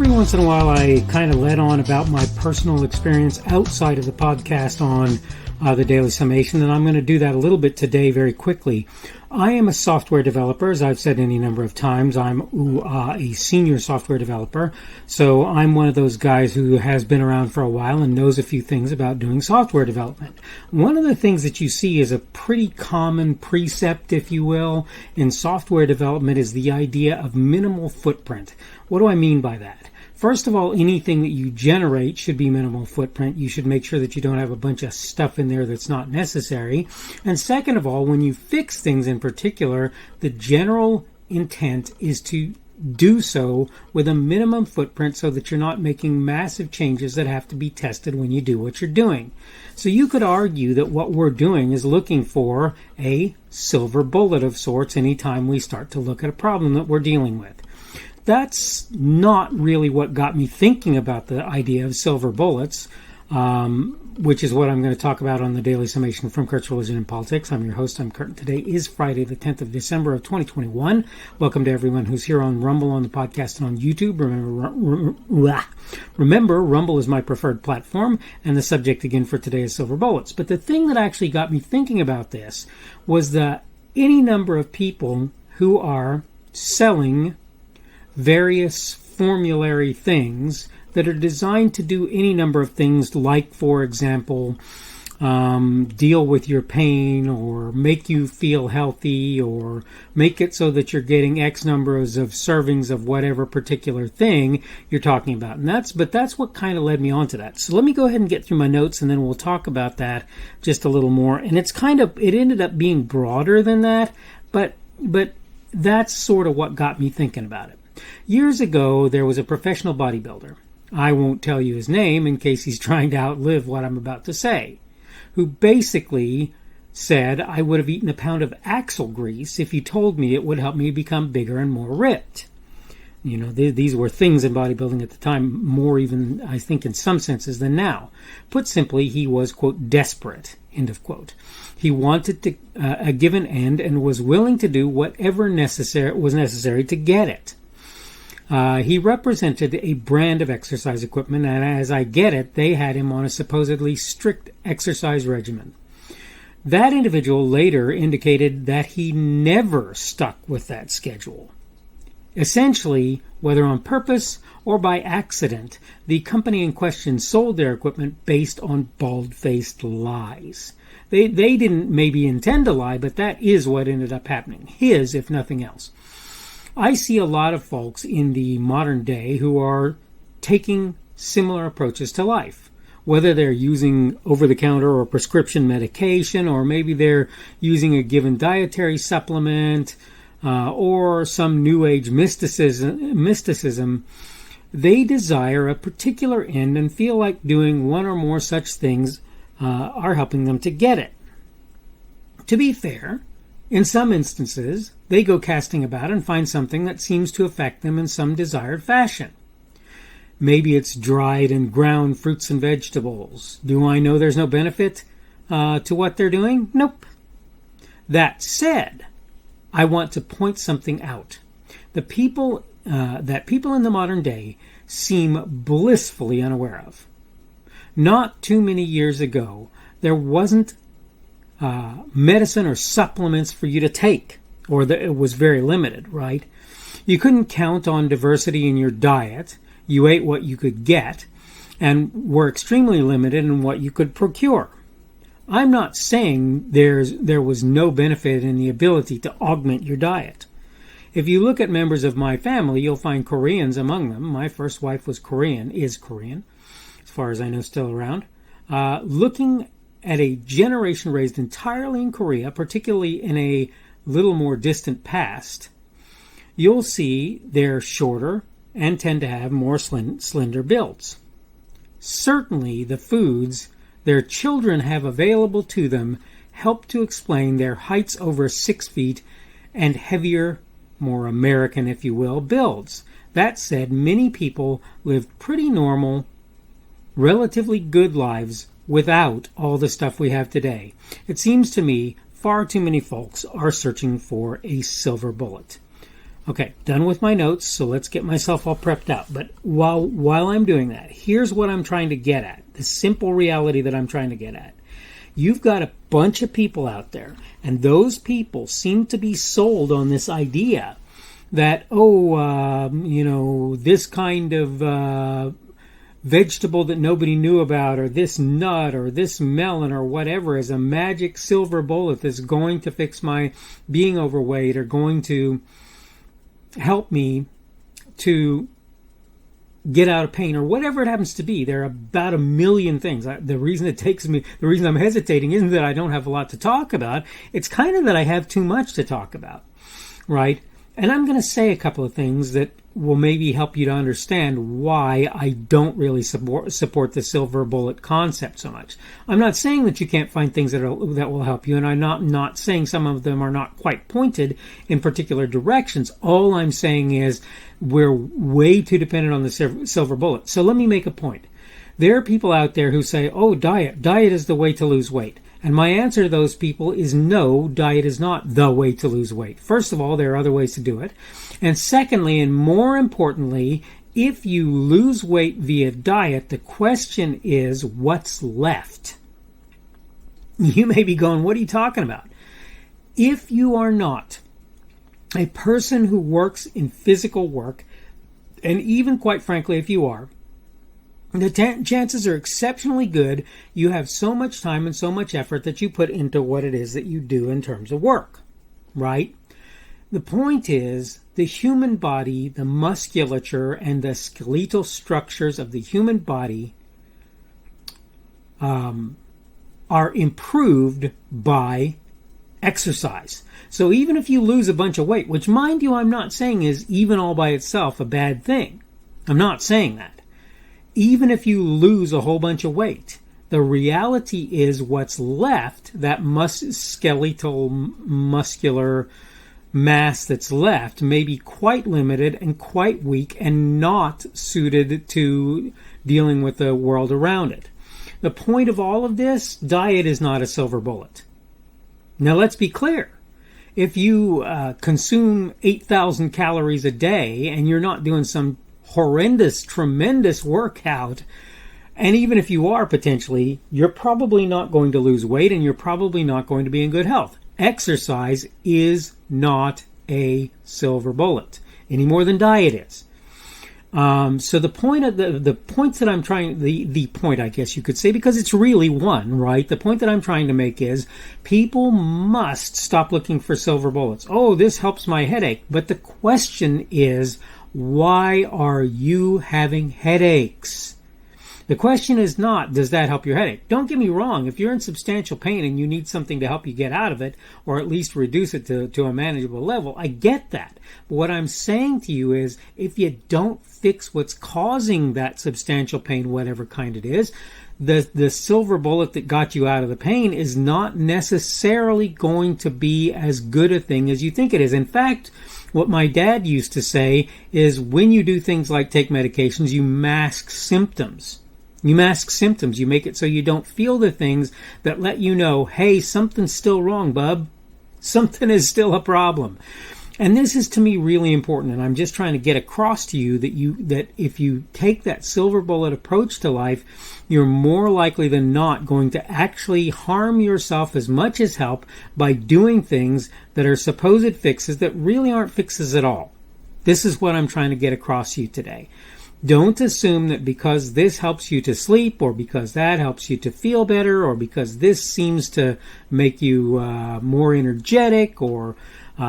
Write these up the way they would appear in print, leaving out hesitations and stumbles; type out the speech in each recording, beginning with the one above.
Every once in a while I kind of let on about my personal experience outside of the podcast on the Daily Summation, and I'm going to do that a little bit today very quickly. I am a software developer, as I've said any number of times. I'm a senior software developer, so I'm one of those guys who has been around for a while and knows a few things about doing software development. One of the things that you see is a pretty common precept, if you will, in software development is the idea of minimal footprint. What do I mean by that? First of all, anything that you generate should be minimal footprint. You should make sure that you don't have a bunch of stuff in there that's not necessary. And second of all, when you fix things in particular, the general intent is to do so with a minimum footprint so that you're not making massive changes that have to be tested when you do what you're doing. So you could argue that what we're doing is looking for a silver bullet of sorts anytime we start to look at a problem that we're dealing with. That's not really what got me thinking about the idea of silver bullets, which is what I'm going to talk about on the Daily Summation from Kurt's Religion and Politics. I'm your host. I'm Kurt. Today is Friday, the 10th of December of 2021. Welcome to everyone who's here on Rumble, on the podcast, and on YouTube. Remember, Rumble is my preferred platform, and the subject again for today is silver bullets. But the thing that actually got me thinking about this was that any number of people who are selling various formulary things that are designed to do any number of things, like, for example, deal with your pain or make you feel healthy or make it so that you're getting X numbers of servings of whatever particular thing you're talking about. And that's what kind of led me on to that. So let me go ahead and get through my notes, and then we'll talk about that just a little more. And it ended up being broader than that, but that's sort of what got me thinking about it. Years ago, there was a professional bodybuilder. I won't tell you his name in case he's trying to outlive what I'm about to say, who basically said I would have eaten a pound of axle grease if you told me it would help me become bigger and more ripped. You know, these were things in bodybuilding at the time, more even, I think, in some senses than now. Put simply, he was, quote, desperate, end of quote. He wanted a given end and was willing to do whatever was necessary to get it. He represented a brand of exercise equipment, and as I get it, they had him on a supposedly strict exercise regimen. That individual later indicated that he never stuck with that schedule. Essentially, whether on purpose or by accident, the company in question sold their equipment based on bald-faced lies. They didn't maybe intend to lie, but that is what ended up happening. His, if nothing else. I see a lot of folks in the modern day who are taking similar approaches to life, whether they're using over-the-counter or prescription medication, or maybe they're using a given dietary supplement, or some New Age mysticism. They desire a particular end and feel like doing one or more such things are helping them to get it. To be fair, in some instances, they go casting about and find something that seems to affect them in some desired fashion. Maybe it's dried and ground fruits and vegetables. Do I know there's no benefit to what they're doing? Nope. That said, I want to point something out. That people in the modern day seem blissfully unaware of. Not too many years ago, there wasn't medicine or supplements for you to take, or it was very limited, right? You couldn't count on diversity in your diet. You ate what you could get and were extremely limited in what you could procure. I'm not saying there was no benefit in the ability to augment your diet. If you look at members of my family, you'll find Koreans among them. My first wife is Korean, as far as I know, still around. Looking at a generation raised entirely in Korea, particularly in a little more distant past, you'll see they're shorter and tend to have more slender builds. Certainly, the foods their children have available to them help to explain their heights over 6 feet and heavier, more American, if you will, builds. That said, many people lived pretty normal, relatively good lives without all the stuff we have today. It seems to me far too many folks are searching for a silver bullet. Okay, done with my notes, so let's get myself all prepped out. But while I'm doing that, here's what I'm trying to get at. The simple reality that I'm trying to get at. You've got a bunch of people out there, and those people seem to be sold on this idea that, this kind of vegetable that nobody knew about, or this nut, or this melon, or whatever, is a magic silver bullet that's going to fix my being overweight, or going to help me to get out of pain, or whatever it happens to be. There are about a million things. The reason I'm hesitating isn't that I don't have a lot to talk about. It's kind of that I have too much to talk about, right? And I'm going to say a couple of things that will maybe help you to understand why I don't really support the silver bullet concept so much. I'm not saying that you can't find things that will help you, and I'm not saying some of them are not quite pointed in particular directions. All I'm saying is we're way too dependent on the silver bullet. So let me make a point. There are people out there who say, diet is the way to lose weight. And my answer to those people is no, diet is not the way to lose weight. First of all, there are other ways to do it. And secondly, and more importantly, if you lose weight via diet, the question is what's left? You may be going, what are you talking about? If you are not a person who works in physical work, and even quite frankly, if you are, the chances are exceptionally good you have so much time and so much effort that you put into what it is that you do in terms of work, right? The point is the human body, the musculature, and the skeletal structures of the human body are improved by exercise. So even if you lose a bunch of weight, which mind you I'm not saying is even all by itself a bad thing. I'm not saying that. Even if you lose a whole bunch of weight, the reality is what's left, that skeletal muscular mass that's left, may be quite limited and quite weak and not suited to dealing with the world around it. The point of all of this, diet is not a silver bullet. Now let's be clear. If you consume 8,000 calories a day and you're not doing some horrendous, tremendous workout, and even if you are potentially, you're probably not going to lose weight and you're probably not going to be in good health. Exercise is not a silver bullet any more than diet is. So the point of the points that I'm trying, the point I guess you could say, because it's really one, right? The point that I'm trying to make is people must stop looking for silver bullets. Oh, this helps my headache. But the question is, why are you having headaches? The question is not, does that help your headache? Don't get me wrong. If you're in substantial pain and you need something to help you get out of it, or at least reduce it to a manageable level, I get that. But what I'm saying to you is, if you don't fix what's causing that substantial pain, whatever kind it is, the silver bullet that got you out of the pain is not necessarily going to be as good a thing as you think it is. In fact, what my dad used to say is when you do things like take medications, you mask symptoms. You mask symptoms. You make it so you don't feel the things that let you know, hey, something's still wrong, bub. Something is still a problem. And this is, to me, really important. And I'm just trying to get across to you that if you take that silver bullet approach to life, you're more likely than not going to actually harm yourself as much as help by doing things that are supposed fixes that really aren't fixes at all. This is what I'm trying to get across to you today. Don't assume that because this helps you to sleep, or because that helps you to feel better, or because this seems to make you more energetic, or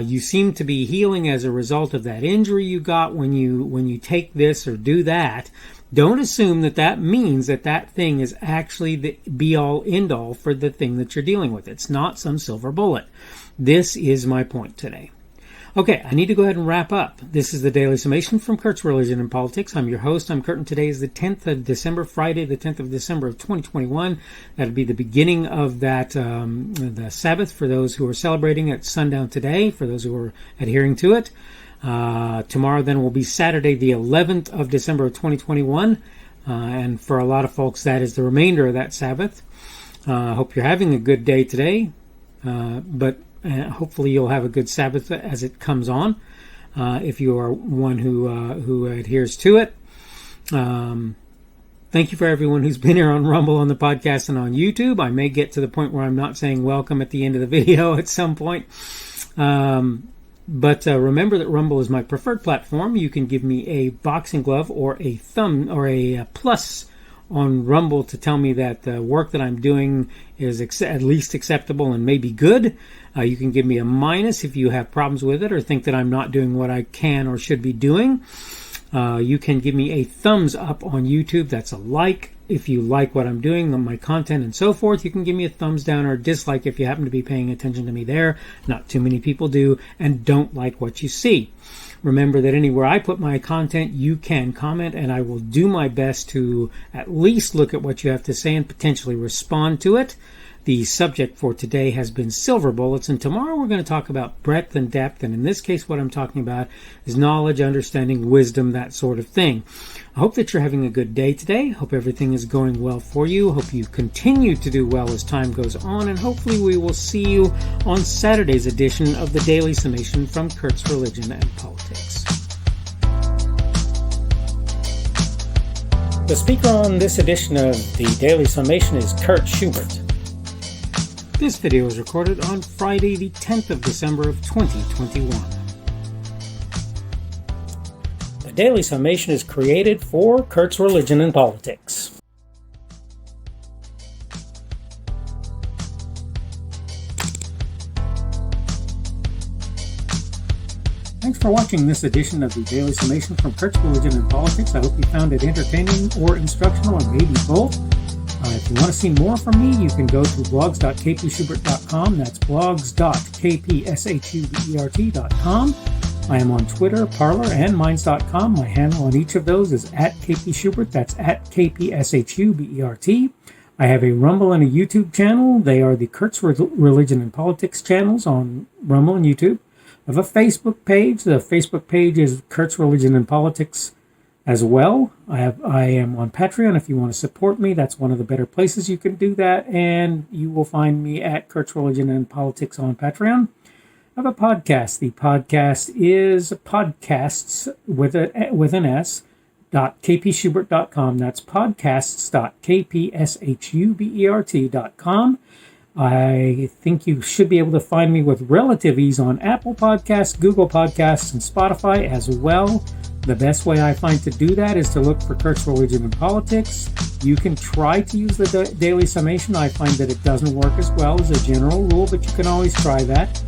you seem to be healing as a result of that injury you got when you take this or do that. Don't assume that means that thing is actually the be-all, end-all for the thing that you're dealing with. It's not some silver bullet. This is my point today. Okay, I need to go ahead and wrap up. This is the Daily Summation from Kurt's Religion and Politics. I'm your host. I'm Kurt, and today is the 10th of December, Friday, the 10th of December of 2021. That'll be the beginning of that, the Sabbath for those who are celebrating at sundown today, for those who are adhering to it. Tomorrow then will be Saturday, the 11th of December of 2021. And for a lot of folks, that is the remainder of that Sabbath. I hope you're having a good day today. But hopefully you'll have a good Sabbath as it comes on. if you are one who adheres to it. Thank you for everyone who's been here on Rumble, on the podcast, and on YouTube. I may get to the point where I'm not saying welcome at the end of the video at some point. But remember that Rumble is my preferred platform. You can give me a boxing glove or a thumb or a plus on Rumble to tell me that the work that I'm doing is at least acceptable and maybe good. You can give me a minus if you have problems with it or think that I'm not doing what I can or should be doing. You can give me a thumbs up on YouTube. That's a like if you like what I'm doing, my content and so forth. You can give me a thumbs down or a dislike if you happen to be paying attention to me there. Not too many people do and don't like what you see. Remember that anywhere I put my content, you can comment, and I will do my best to at least look at what you have to say and potentially respond to it. The subject for today has been silver bullets, and tomorrow we're going to talk about breadth and depth, and in this case what I'm talking about is knowledge, understanding, wisdom, that sort of thing. I hope that you're having a good day today. Hope everything is going well for you. Hope you continue to do well as time goes on, and hopefully we will see you on Saturday's edition of the Daily Summation from Kurt's Religion and Politics. The speaker on this edition of the Daily Summation is Kurt Schubert. This video was recorded on Friday, the 10th of December of 2021. The Daily Summation is created for Kurt's Religion and Politics. Thanks for watching this edition of the Daily Summation from Kurt's Religion and Politics. I hope you found it entertaining or instructional, or maybe both. If you want to see more from me, you can go to blogs.kpschubert.com. That's blogs.kpschubert.com. I am on Twitter, Parler, and Minds.com. My handle on each of those is @kpschubert. That's @kpschubert. I have a Rumble and a YouTube channel. They are the Kurt's Religion and Politics channels on Rumble and YouTube. I have a Facebook page. The Facebook page is Kurt's Religion and Politics as well. I am on Patreon. If you want to support me, that's one of the better places you can do that, and you will find me at Kurt's Religion and Politics on Patreon. I have a podcast. The podcast is podcasts with an S .kpschubert.com. That's podcasts.kpschubert.com. I think you should be able to find me with relative ease on Apple Podcasts, Google Podcasts, and Spotify as well. The best way I find to do that is to look for Kurt's Religion and Politics. You can try to use the Daily Summation. I find that it doesn't work as well as a general rule, but you can always try that.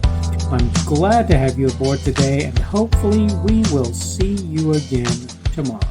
I'm glad to have you aboard today, and hopefully we will see you again tomorrow.